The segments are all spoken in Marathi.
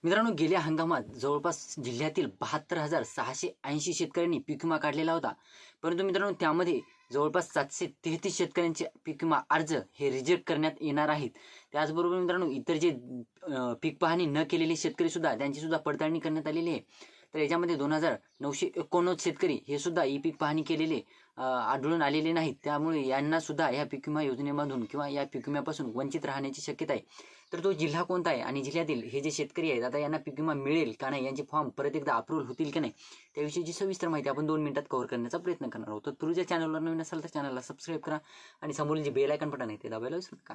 मित्रांनो, गेल्या हंगामात जवळपास जिल्ह्यातील 72,680 शेतकऱ्यांनी पीक विमा काढलेला होता. परंतु मित्रांनो, त्यामध्ये जवळपास 733 शेतकऱ्यांचे पीक विमा अर्ज हे रिजेक्ट करण्यात येणार आहेत. त्याचबरोबर मित्रांनो, इतर जे पीक पाहणी न केलेले शेतकरी सुद्धा त्यांची सुद्धा पडताळणी करण्यात आलेली आहे. तर याच्यामध्ये 2,989 शेतकरी हे सुद्धा ई पीक पाहणी केलेले आढळून आलेले नाहीत. त्यामुळे यांना सुद्धा या पीक विमा योजनेमधून किंवा या पीक विम्यापासून वंचित राहण्याची शक्यता आहे. तर तो जिल्हा कोणता आहे आणि जिल्ह्यातील हे जे शेतकरी आहेत आता यांना पीक विमा मिळेल का नाही, यांचे फॉर्म परत एकदा अप्रूव्हल होतील की नाही, त्याविषयीची सविस्तर माहिती आपण 2 मिनिटात कव्हर करण्याचा प्रयत्न करणार आहोत. तर पूर्वीच्या चॅनलवर नवीन असाल तर चॅनलला सबस्क्राईब करा आणि समोरील जे बेल आयकॉन बटन आहे ते दाबायला विसरू नका.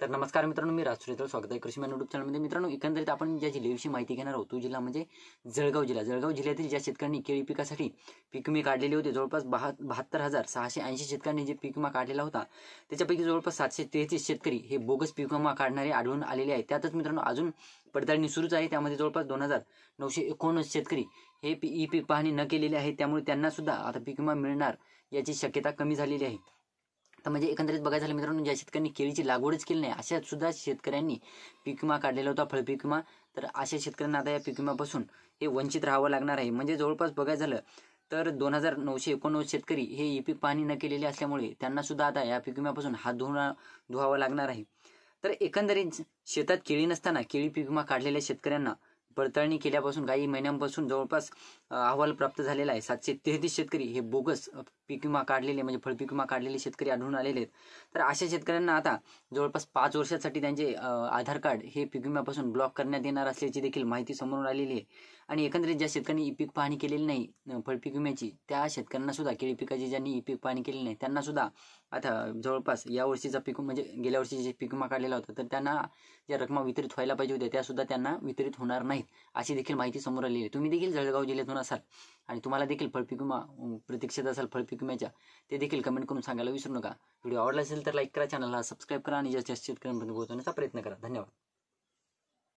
तर नमस्कार मित्रांनो, मी राजसूर्य स्वागत आहे कृषी मॅन यूट्यूब चॅनलमध्ये. मित्रांनो, एकंदरीत आपण ज्या जिल्ह्याविषयी माहिती घेणार आहोत तो जिल्हा म्हणजे जळगाव जिल्हा. जळगाव जिल्ह्यातील ज्या शेतकऱ्यांनी केळी पिकासाठी पीक विमे काढलेले होते, जवळपास 72,680 शेतकऱ्यांनी जे पीक विमा काढलेला होता त्याच्यापैकी जवळपास 733 शेतकरी हे बोगस पीक विमा काढणारे आढळून आलेले आहेत. त्यातच मित्रांनो अजून पडताळणी सुरूच आहे. त्यामध्ये जवळपास 2,989 शेतकरी हे ई पीक पाहणी न केलेले आहेत. त्यामुळे त्यांना सुद्धा आता पीक विमा मिळणार याची शक्यता कमी झालेली आहे. तर म्हणजे एकंदरीत बघायचं झालं मित्रांनो, ज्या शेतकऱ्यांनी केळीची लागवडच केली नाही अशा सुद्धा शेतकऱ्यांनी पीक विमा काढलेला होता, फळपीक विमा. तर अशा शेतकऱ्यांना आता या पीक विम्यापासून हे वंचित राहावं लागणार आहे. म्हणजे जवळपास बघायचं झालं तर 2,989 शेतकरी हे ई पीक पाहणी न केलेले असल्यामुळे त्यांना सुद्धा आता या पीक विम्यापासून हात धुवावा लागणार आहे. तर एकंदरीत शेतात केळी नसताना केळी पीक विमा काढलेल्या शेतकऱ्यांना पडताळणी केल्यापासून काही महिन्यांपासून जवळपास अहवाल प्राप्त झालेला आहे. 733 शेतकरी हे बोगस पीक विमा काढलेले म्हणजे फळपीक विमा काढलेले शेतकरी आढळून आलेले आहेत. तर अशा शेतकऱ्यांना आता जवळपास 5 वर्षासाठी त्यांचे आधार कार्ड हे पीक विम्यापासून ब्लॉक करण्यात येणार असल्याची देखील माहिती समोरून आलेली आहे. आणि एकंदरीत ज्या शेतकऱ्यांनी ई पीक पाहणी केलेली नाही फळपीक विम्याची, त्या शेतकऱ्यांना सुद्धा केळी पिकाची ज्यांनी ई पीक पाहणी केलेली नाही त्यांना सुद्धा आता जवळपास या वर्षीचा पीक म्हणजे गेल्या वर्षी जे पीक विमा काढलेला होता तर त्यांना ज्या रकमा वितरित व्हायला पाहिजे होत्या त्या सुद्धा त्यांना वितरित होणार नाहीत अशी देखील माहिती समोर आलेली आहे. तुम्ही देखील जळगाव जिल्ह्यातून असाल आणि तुम्हाला देखील फळपीक विमा प्रतीक्षेत असाल फळपीक विम्याच्या, ते देखील कमेंट करून सांगायला विसरू नका. व्हिडिओ आवडला असेल तर लाईक करा, चॅनलला सबस्क्राईब करा आणि जास्तीत जास्त शेतकऱ्यांपर्यंत पोहोचवण्याचा प्रयत्न करा. धन्यवाद.